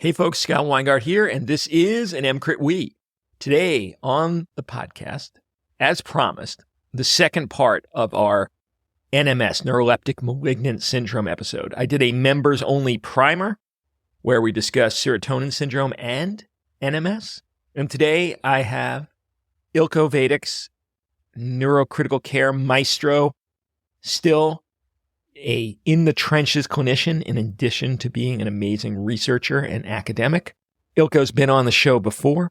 Hey folks, Scott Weingart here, and this is an EMCrit We. Today on the podcast, as promised, the second part of our NMS, Neuroleptic Malignant Syndrome episode. I did a members-only primer where we discussed serotonin syndrome and NMS. And today I have Ilko Vedics, neurocritical care maestro, still a in-the-trenches clinician in addition to being an amazing researcher and academic. Ilko's been on the show before,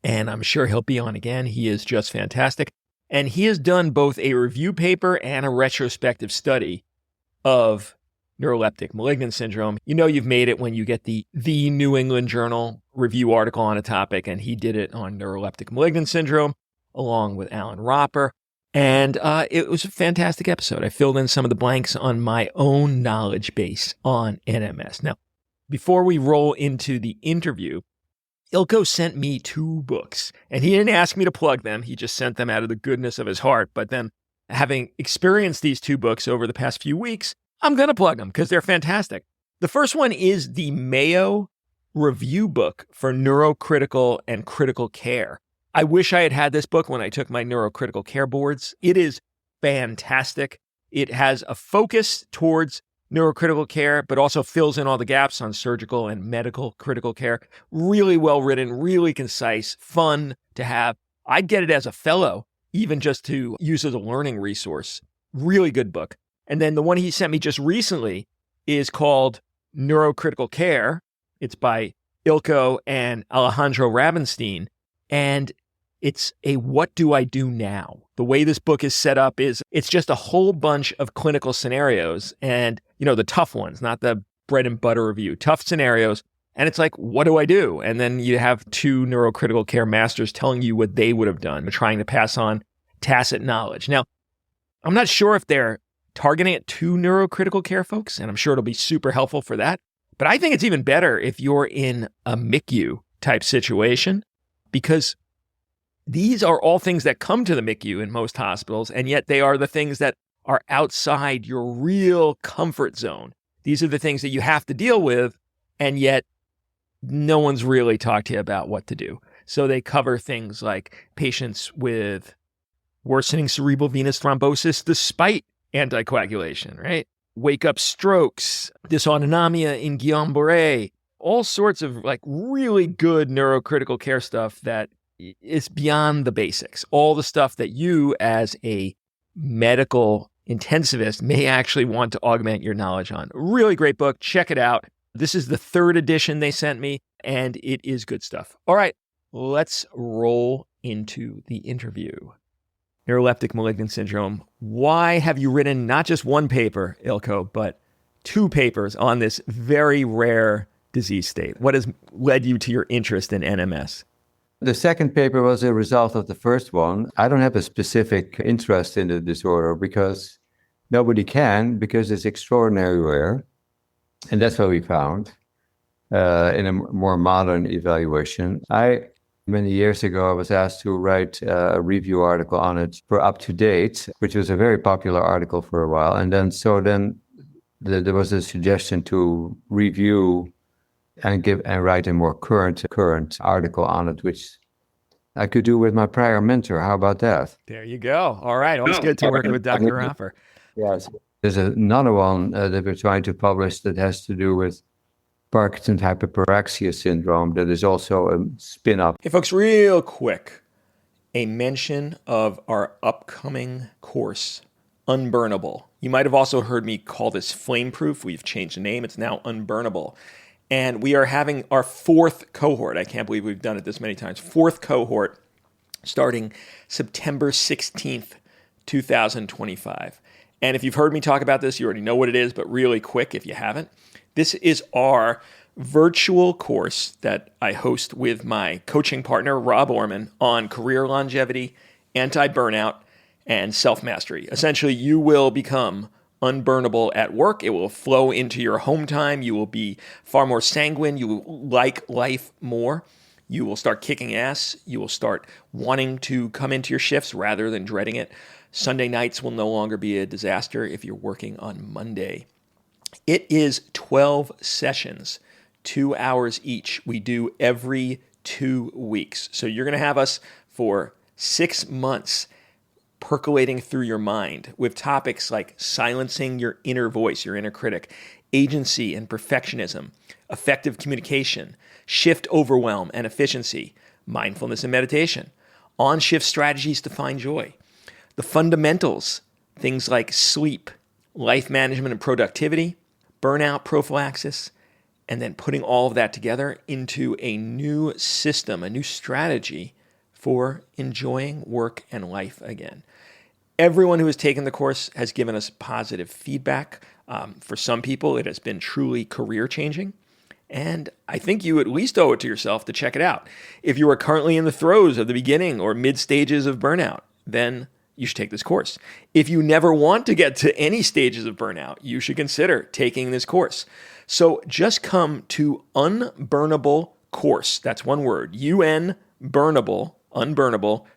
and I'm sure he'll be on again. He is just fantastic. And he has done both a review paper and a retrospective study of neuroleptic malignant syndrome. You know you've made it when you get the New England Journal review article on a topic, and he did it on neuroleptic malignant syndrome along with Alan Roper. And it was a fantastic episode. I filled in some of the blanks on my own knowledge base on NMS. Now, before we roll into the interview, Ilko sent me 2 books, and he didn't ask me to plug them. He just sent them out of the goodness of his heart. But then, having experienced these 2 books over the past few weeks, I'm going to plug them because they're fantastic. The first one is the Mayo review book for neurocritical and critical care. I wish I had had this book when I took my neurocritical care boards. It is fantastic. It has a focus towards neurocritical care, but also fills in all the gaps on surgical and medical critical care. Really well written, really concise, fun to have. I'd get it as a fellow, even just to use as a learning resource. Really good book. And then the one he sent me just recently is called Neurocritical Care. It's by Ilko and Alejandro Rabenstein. And it's a what do I do now? The way this book is set up is it's just a whole bunch of clinical scenarios and, the tough ones, not the bread and butter review, tough scenarios. And it's like, what do I do? And then you have 2 neurocritical care masters telling you what they would have done, trying to pass on tacit knowledge. Now, I'm not sure if they're targeting it to neurocritical care folks, and I'm sure it'll be super helpful for that. But I think it's even better if you're in a MICU type situation, because these are all things that come to the MICU in most hospitals, and yet they are the things that are outside your real comfort zone. These are the things that you have to deal with, and yet no one's really talked to you about what to do. So they cover things like patients with worsening cerebral venous thrombosis despite anticoagulation, right? Wake-up strokes, dysautonomia in Guillain-Barré, all sorts of really good neurocritical care stuff that is beyond the basics. All the stuff that you as a medical intensivist may actually want to augment your knowledge on. Really great book. Check it out. This is the 3rd edition they sent me, and it is good stuff. All right, let's roll into the interview. Neuroleptic malignant syndrome. Why have you written not just 1 paper, Ilko, but 2 papers on this very rare disease state? What has led you to your interest in NMS? The second paper was a result of the first one. I don't have a specific interest in the disorder because nobody can, because it's extraordinarily rare. And that's what we found in a more modern evaluation. Many years ago, I was asked to write a review article on it for Up to Date, which was a very popular article for a while. And then there was a suggestion to review and write a more current article on it, which I could do with my prior mentor. How about that? There you go. All right. Always good to work with Dr. Roper. Yes. There's another one that we're trying to publish that has to do with Parkinson's hyperparaxia syndrome that is also a spin-off. Hey, folks, real quick, a mention of our upcoming course, Unburnable. You might have also heard me call this Flameproof. We've changed the name. It's now Unburnable. And we are having our 4th cohort. I can't believe we've done it this many times. 4th cohort starting September 16th, 2025. And if you've heard me talk about this, you already know what it is, but really quick if you haven't. This is our virtual course that I host with my coaching partner, Rob Orman, on career longevity, anti-burnout, and self-mastery. Essentially, you will become unburnable at work. It will flow into your home time. You will be far more sanguine. You will like life more. You will start kicking ass. You will start wanting to come into your shifts rather than dreading it. Sunday nights will no longer be a disaster if you're working on Monday. It is 12 sessions 2 hours each. We do every 2 weeks. So you're going to have us for 6 months percolating through your mind with topics like silencing your inner voice, your inner critic, agency and perfectionism, effective communication, shift overwhelm and efficiency, mindfulness and meditation, on-shift strategies to find joy, the fundamentals, things like sleep, life management and productivity, burnout prophylaxis, and then putting all of that together into a new system, a new strategy for enjoying work and life again. Everyone who has taken the course has given us positive feedback. For some people, it has been truly career-changing. And I think you at least owe it to yourself to check it out. If you are currently in the throes of the beginning or mid stages of burnout, then you should take this course. If you never want to get to any stages of burnout, you should consider taking this course. So just come to Unburnable Course. That's one word, unburnable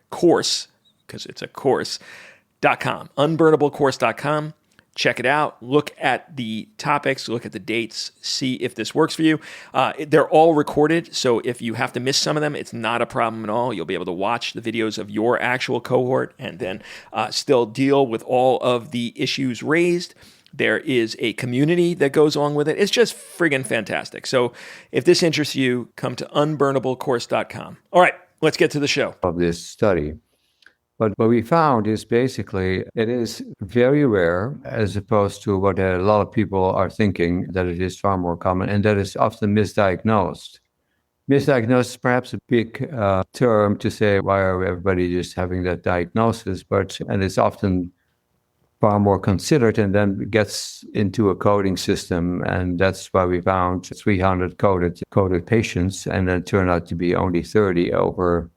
course, because it's a course.com, unburnablecourse.com. Check it out. Look at the topics, look at the dates, see if this works for you. They're all recorded, so if you have to miss some of them, it's not a problem at all. You'll be able to watch the videos of your actual cohort and then still deal with all of the issues raised. There is a community that goes along with it. It's just friggin' fantastic. So if this interests you, come to unburnablecourse.com. All right, let's get to the show. Of this study. But what we found is basically it is very rare as opposed to what a lot of people are thinking, that it is far more common, and that is often misdiagnosed. Misdiagnosis is perhaps a big term to say, why are everybody just having that diagnosis? And it's often far more considered and then gets into a coding system. And that's why we found 300 coded patients, and then it turned out to be only 30 over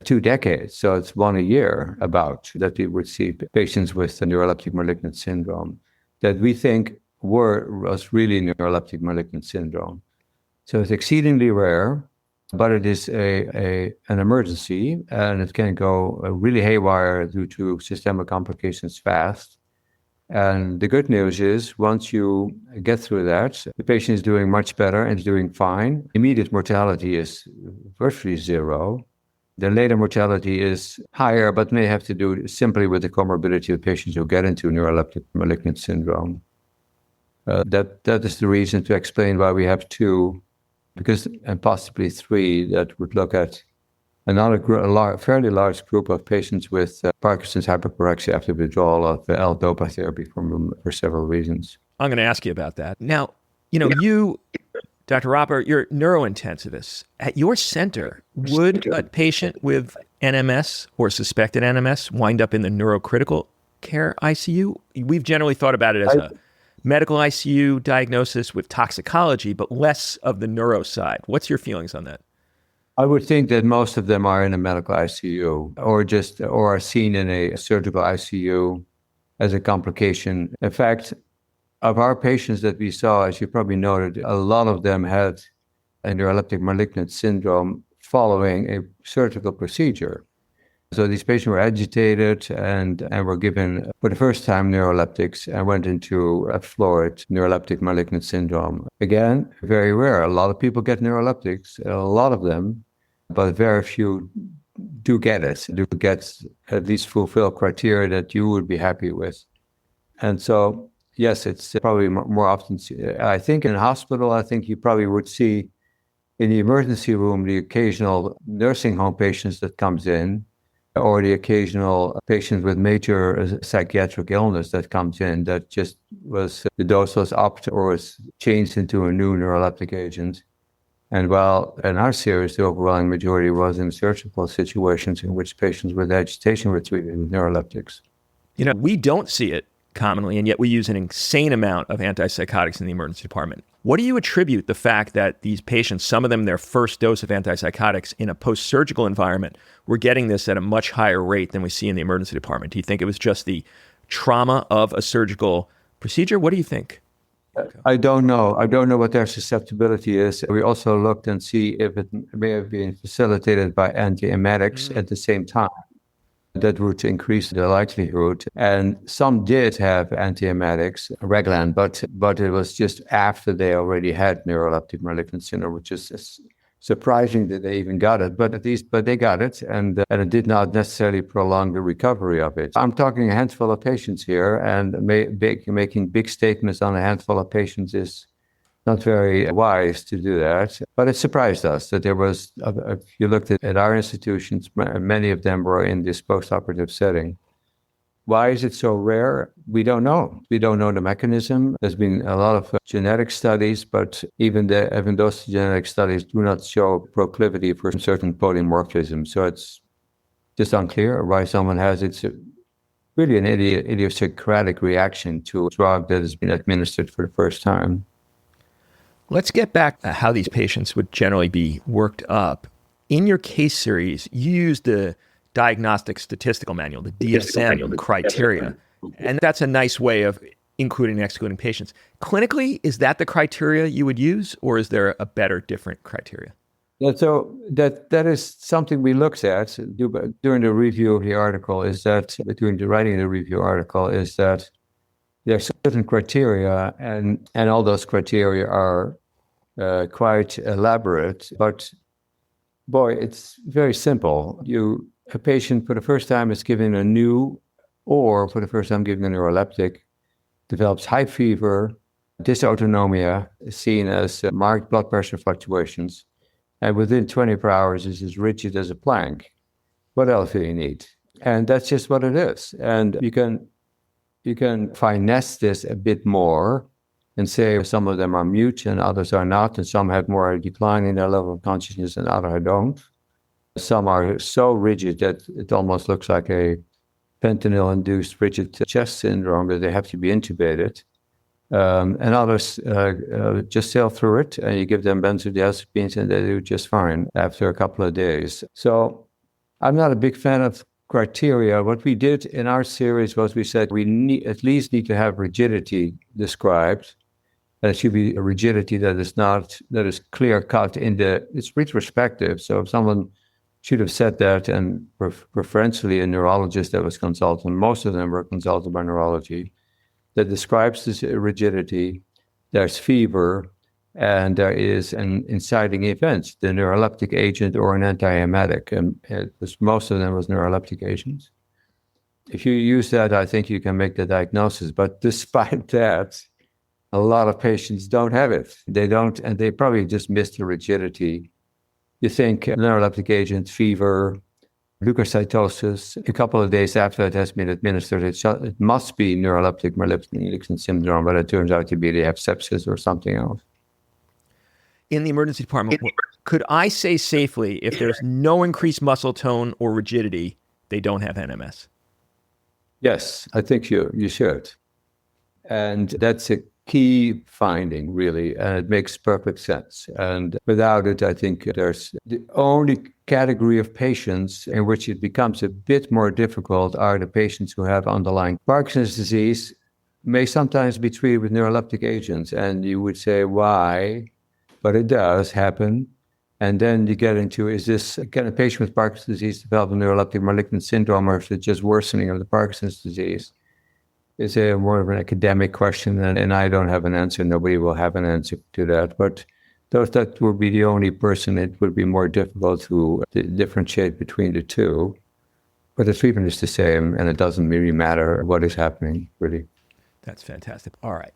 2 decades. So it's 1 a year about that we would see patients with neuroleptic malignant syndrome that we think was really neuroleptic malignant syndrome. So it's exceedingly rare, but it is an emergency, and it can go really haywire due to systemic complications fast. And the good news is once you get through that, the patient is doing much better and is doing fine. Immediate mortality is virtually zero. The later mortality is higher, but may have to do simply with the comorbidity of patients who get into neuroleptic malignant syndrome. That is the reason to explain why we have 2, and possibly 3 that would look at another fairly large group of patients with Parkinson's hypercorrexia after withdrawal of L-DOPA therapy for several reasons. I'm going to ask you about that. Now, you, Dr. Roper, you're neurointensivist. At your center, would a patient with NMS or suspected NMS wind up in the neurocritical care ICU? We've generally thought about it as a medical ICU diagnosis with toxicology, but less of the neuro side. What's your feelings on that? I would think that most of them are in a medical ICU or are seen in a surgical ICU as a complication. In fact, of our patients that we saw, as you probably noted, a lot of them had a neuroleptic malignant syndrome following a surgical procedure. So these patients were agitated and were given, for the first time, neuroleptics and went into a florid neuroleptic malignant syndrome. Again, very rare. A lot of people get neuroleptics, a lot of them, but very few do get it, do get at least fulfill criteria that you would be happy with. And so, yes, it's probably more often. I think in a hospital, you probably would see in the emergency room the occasional nursing home patients that comes in, or the occasional patient with major psychiatric illness that comes in that just the dose was upped or was changed into a new neuroleptic agent. And while in our series, the overwhelming majority was in surgical situations in which patients with agitation were treated with neuroleptics. We don't see it commonly, and yet we use an insane amount of antipsychotics in the emergency department. What do you attribute the fact that these patients, some of them their first dose of antipsychotics in a post-surgical environment, were getting this at a much higher rate than we see in the emergency department? Do you think it was just the trauma of a surgical procedure? What do you think? I don't know. I don't know what their susceptibility is. We also looked and see if it may have been facilitated by antiemetics at the same time. that would increase the likelihood. And some did have antiemetics, Reglan, but it was just after they already had neuroleptic malignant syndrome, which is surprising that they even got it, but they got it, and it did not necessarily prolong the recovery of it. I'm talking a handful of patients here, and making big statements on a handful of patients is not very wise to do that. But it surprised us that there was, if you looked at our institutions, many of them were in this postoperative setting. Why is it so rare? We don't know. We don't know the mechanism. There's been a lot of genetic studies, but even those genetic studies do not show proclivity for certain polymorphisms. So it's just unclear why someone has it. It's really an idiosyncratic reaction to a drug that has been administered for the first time. Let's get back to how these patients would generally be worked up. In your case series, you used the Diagnostic Statistical Manual, the DSM criteria, and that's a nice way of including and excluding patients. Clinically, is that the criteria you would use, or is there a better, different criteria? Yeah, so that is something we looked at during the review of the article, during the writing of the review article, is that there are certain criteria, and all those criteria are quite elaborate, but boy, it's very simple. A patient for the first time is given a new, or for the first time given a neuroleptic, develops high fever, dysautonomia, seen as marked blood pressure fluctuations, and within 24 hours is as rigid as a plank. What else do you need? And that's just what it is. And you can finesse this a bit more and say some of them are mute and others are not, and some have more decline in their level of consciousness and others don't. Some are so rigid that it almost looks like a fentanyl-induced rigid chest syndrome that they have to be intubated. And others just sail through it, and you give them benzodiazepines and they do just fine after a couple of days. So I'm not a big fan of criteria. What we did in our series was we said we at least need to have rigidity described. And it should be a rigidity that is clear-cut it's retrospective. So if someone should have said that, and preferentially a neurologist that was consulted, most of them were consulted by neurology, that describes this rigidity, there's fever, and there is an inciting event, the neuroleptic agent or an antiemetic, and most of them was neuroleptic agents. If you use that, I think you can make the diagnosis, but despite that, a lot of patients don't have it. They don't, and they probably just miss the rigidity. You think neuroleptic agent, fever, leukocytosis, a couple of days after it has been administered, it must be neuroleptic malignant syndrome, but it turns out to be they have sepsis or something else. In the emergency department, could I say safely, if there's no increased muscle tone or rigidity, they don't have NMS? Yes, I think you should. And that's a key finding, really, and it makes perfect sense. And without it, I think there's the only category of patients in which it becomes a bit more difficult are the patients who have underlying Parkinson's disease, may sometimes be treated with neuroleptic agents. And you would say, why? But it does happen. And then you get into, can a patient with Parkinson's disease develop a neuroleptic malignant syndrome, or is it just worsening of the Parkinson's disease? It's more of an academic question, and I don't have an answer. Nobody will have an answer to that. But that would be the only person it would be more difficult to differentiate between the two. But the treatment is the same, and it doesn't really matter what is happening, really. That's fantastic. All right.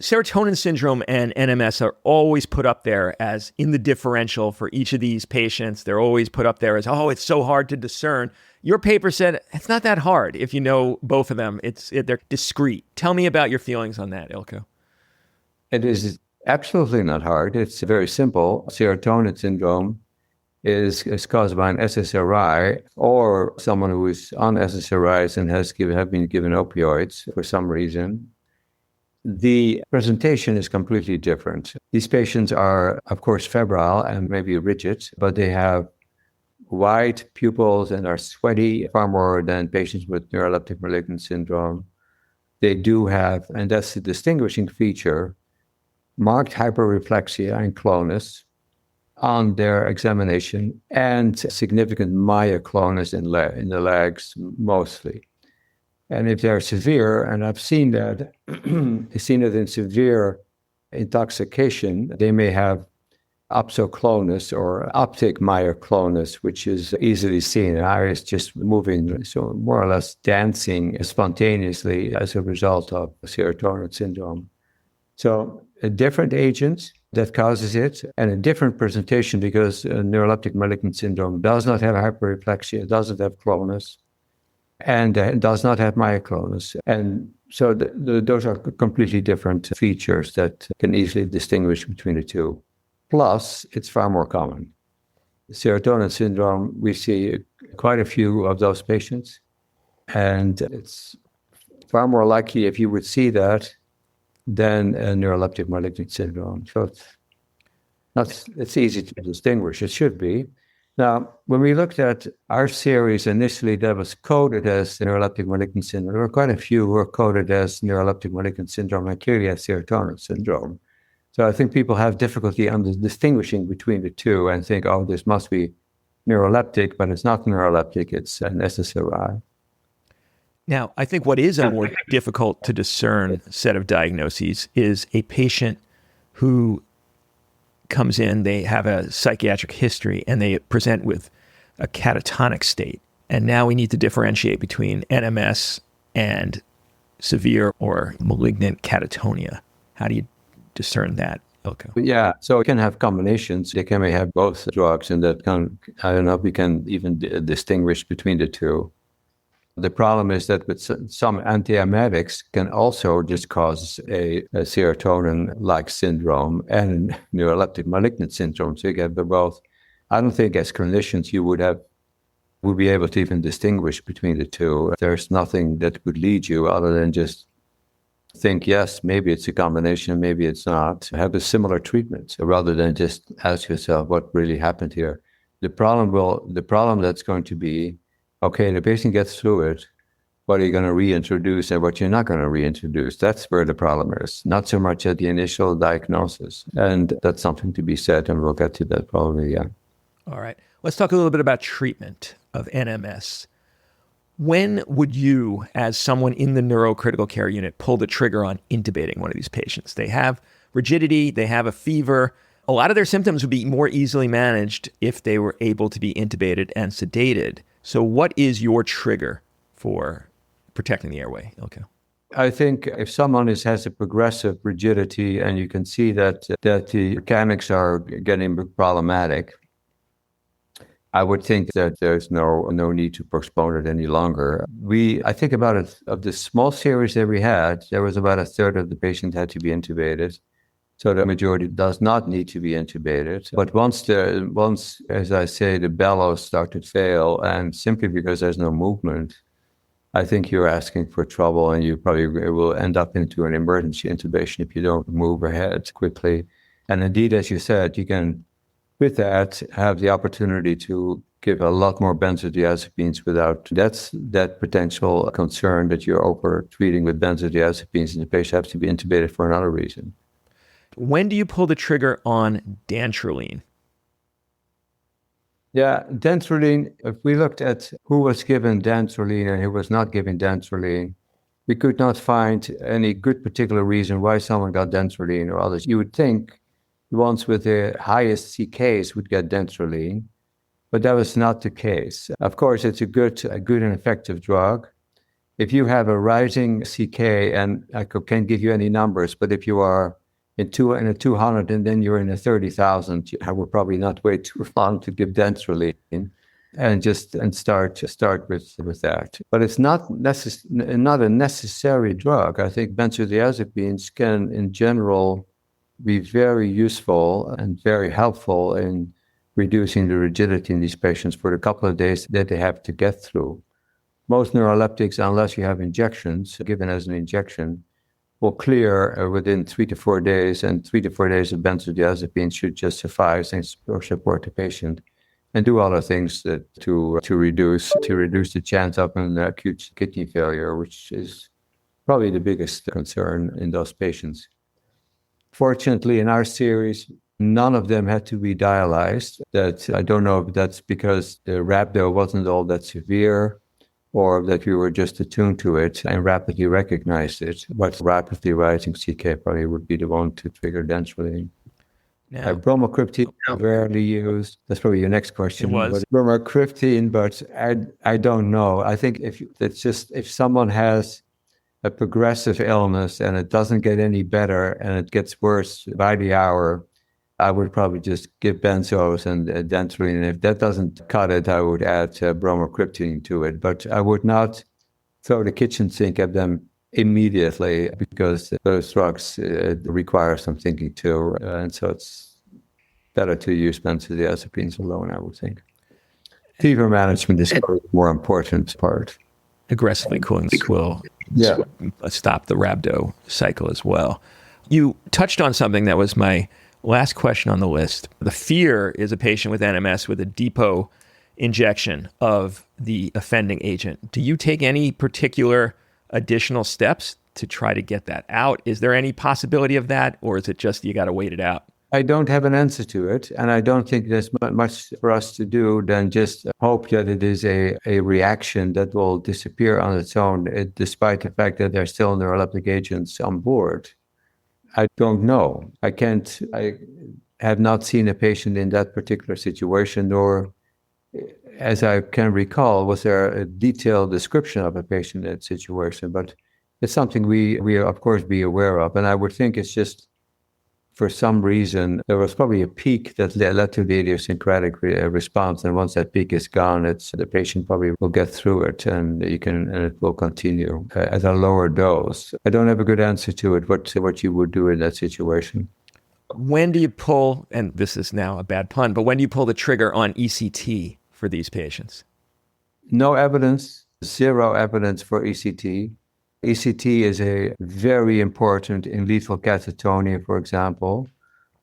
Serotonin syndrome and NMS are always put up there as in the differential for each of these patients. They're always put up there as, it's so hard to discern. Your paper said it's not that hard if you know both of them. They're discrete. Tell me about your feelings on that, Eelco. It is absolutely not hard. It's very simple. Serotonin syndrome is caused by an SSRI or someone who is on SSRIs and have been given opioids for some reason. The presentation is completely different. These patients are, of course, febrile and maybe rigid, but they have wide pupils and are sweaty far more than patients with neuroleptic malignant syndrome. They do have, and that's the distinguishing feature, marked hyperreflexia and clonus, on their examination and significant myoclonus in the legs mostly. And if they're severe, and I've seen that, I've seen it in severe intoxication, they may have opsoclonus or optic myoclonus, which is easily seen. The eye is just moving, so more or less dancing spontaneously as a result of serotonin syndrome. So a different agent that causes it and a different presentation because neuroleptic malignant syndrome does not have hyperreflexia, doesn't have clonus, and does not have myoclonus. And so those are completely different features that can easily distinguish between the two. Plus, it's far more common. Serotonin syndrome, we see quite a few of those patients, and it's far more likely if you would see that than a neuroleptic malignant syndrome. So it's easy to distinguish. It should be. Now, when we looked at our series initially that was coded as neuroleptic malignant syndrome, there were quite a few who were coded as neuroleptic malignant syndrome and clearly as serotonin syndrome. So I think people have difficulty distinguishing between the two and think, oh, this must be neuroleptic, but it's not neuroleptic, it's an SSRI. Now, I think what is a more difficult to discern set of diagnoses is a patient who comes in, they have a psychiatric history, and they present with a catatonic state. And now we need to differentiate between NMS and severe or malignant catatonia. How do you discern that, Ilko? Yeah, so it can have combinations. They may have both drugs, and that I don't know if we can even distinguish between the two. The problem is that with some antiemetics can also just cause a serotonin-like syndrome and neuroleptic malignant syndrome. So you get both. I don't think as clinicians you would be able to even distinguish between the two. There's nothing that would lead you other than just think, yes, maybe it's a combination, maybe it's not. Have a similar treatment rather than just ask yourself what really happened here. The problem that's going to be, okay, the patient gets through it, what are you going to reintroduce and what you're not going to reintroduce? That's where the problem is, not so much at the initial diagnosis. And that's something to be said, and we'll get to that probably, yeah. All right. Let's talk a little bit about treatment of NMS. When would you, as someone in the neurocritical care unit, pull the trigger on intubating one of these patients? They have rigidity, they have a fever. A lot of their symptoms would be more easily managed if they were able to be intubated and sedated. So what is your trigger for protecting the airway, Ilko? I think if someone has a progressive rigidity and you can see that the mechanics are getting problematic, I would think that there's no need to postpone it any longer. I think about it, of the small series that we had, there was about a third of the patients had to be intubated. So the majority does not need to be intubated. But once, as I say, the bellows start to fail, and simply because there's no movement, I think you're asking for trouble, and you probably will end up into an emergency intubation if you don't move ahead quickly. And indeed, as you said, you can, with that, have the opportunity to give a lot more benzodiazepines without that potential concern that you're over treating with benzodiazepines and the patient has to be intubated for another reason. When do you pull the trigger on dantrolene? Yeah, dantrolene, if we looked at who was given dantrolene and who was not given dantrolene, we could not find any good particular reason why someone got dantrolene or others. You would think the ones with the highest CKs would get dantrolene, but that was not the case. Of course, it's a good and effective drug. If you have a rising CK, and I can't give you any numbers, but if you are in a 200 and then you're in a 30,000, I would probably not wait too long to give dantrolene and start with that. But it's not a necessary drug. I think benzodiazepines can, in general, be very useful and very helpful in reducing the rigidity in these patients for the couple of days that they have to get through. Most neuroleptics, unless you have injections, given as an injection, will clear within 3 to 4 days, and 3 to 4 days of benzodiazepine should just suffice and support the patient, and do other things to reduce the chance of an acute kidney failure, which is probably the biggest concern in those patients. Fortunately, in our series, None of them had to be dialyzed. That I don't know if that's because the rhabdo wasn't all that severe or that we were just attuned to it and rapidly recognized it. But rapidly rising CK probably would be the one to trigger dense release. Bromocriptine rarely used. That's probably your next question. It was. But bromocriptine, but I don't know. I think if someone has a progressive illness and it doesn't get any better and it gets worse by the hour, I would probably just give benzos and dantrolene. And if that doesn't cut it, I would add bromocriptine to it. But I would not throw the kitchen sink at them immediately because those drugs require some thinking too. And so it's better to use benzodiazepines alone, I would think. Fever management is the more important part. Aggressively cooling will stop the rhabdo cycle as well. You touched on something that was my last question on the list. The fear is a patient with NMS with a depot injection of the offending agent. Do you take any particular additional steps to try to get that out? Is there any possibility of that, or is it just you got to wait it out? I don't have an answer to it, and I don't think there's much for us to do than just hope that it is a reaction that will disappear on its own, despite the fact that there are still neuroleptic agents on board. I don't know. I have not seen a patient in that particular situation, nor, as I can recall, was there a detailed description of a patient in that situation. But it's something we of course, be aware of. And I would think it's just, for some reason, there was probably a peak that led to the idiosyncratic response. And once that peak is gone, the patient probably will get through it and it will continue at a lower dose. I don't have a good answer to it, what you would do in that situation. When do you pull, and this is now a bad pun, but when do you pull the trigger on ECT for these patients? No evidence, zero evidence for ECT. ECT is a very important in lethal catatonia, for example,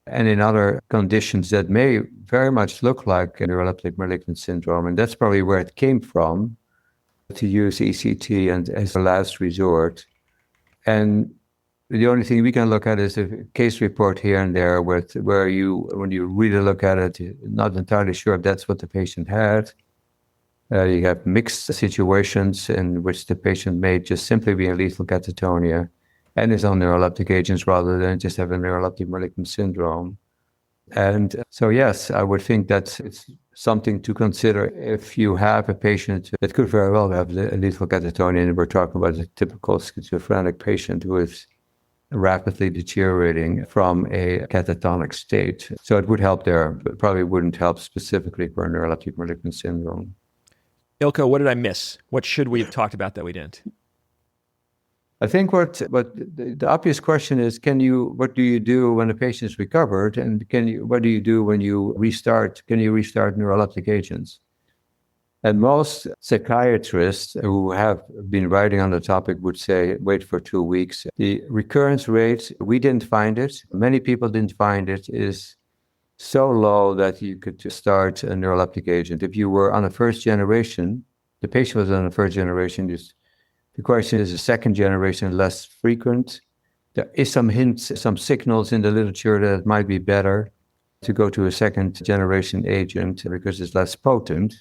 and in other conditions that may very much look like a neuroleptic malignant syndrome. And that's probably where it came from, to use ECT and as a last resort. And the only thing we can look at is a case report here and there where when you really look at it, you're not entirely sure if that's what the patient had. You have mixed situations in which the patient may just simply be in lethal catatonia and is on neuroleptic agents rather than just have a neuroleptic malignant syndrome. And so, yes, I would think that it's something to consider if you have a patient that could very well have a lethal catatonia, and we're talking about a typical schizophrenic patient who is rapidly deteriorating from a catatonic state. So it would help there, but probably wouldn't help specifically for a neuroleptic malignant syndrome. Ilko, what did I miss? What should we have talked about that we didn't? I think what the obvious question is, what do you do when a patient is recovered? And what do you do when you restart? Can you restart neuroleptic agents? And most psychiatrists who have been writing on the topic would say, wait for 2 weeks. The recurrence rate, we didn't find it. Many people didn't find it, is so low that you could just start a neuroleptic agent. If you were on a first generation, the patient was on a first generation, the question is, a second generation less frequent? There is some hints, some signals in the literature that it might be better to go to a second generation agent because it's less potent.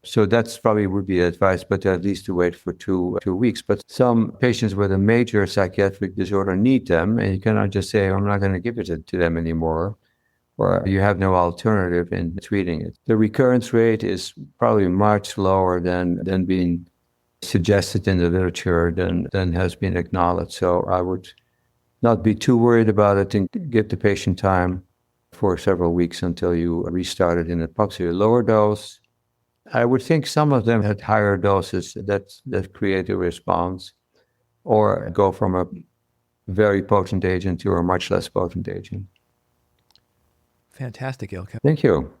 So that's probably would be advice, but at least to wait for two weeks. But some patients with a major psychiatric disorder need them, and you cannot just say, I'm not going to give it to them anymore, or you have no alternative in treating it. The recurrence rate is probably much lower than being suggested in the literature than has been acknowledged. So I would not be too worried about it and give the patient time for several weeks until you restart it in a possibly lower dose. I would think some of them had higher doses that create a response, or go from a very potent agent to a much less potent agent. Fantastic, Ilko. Thank you.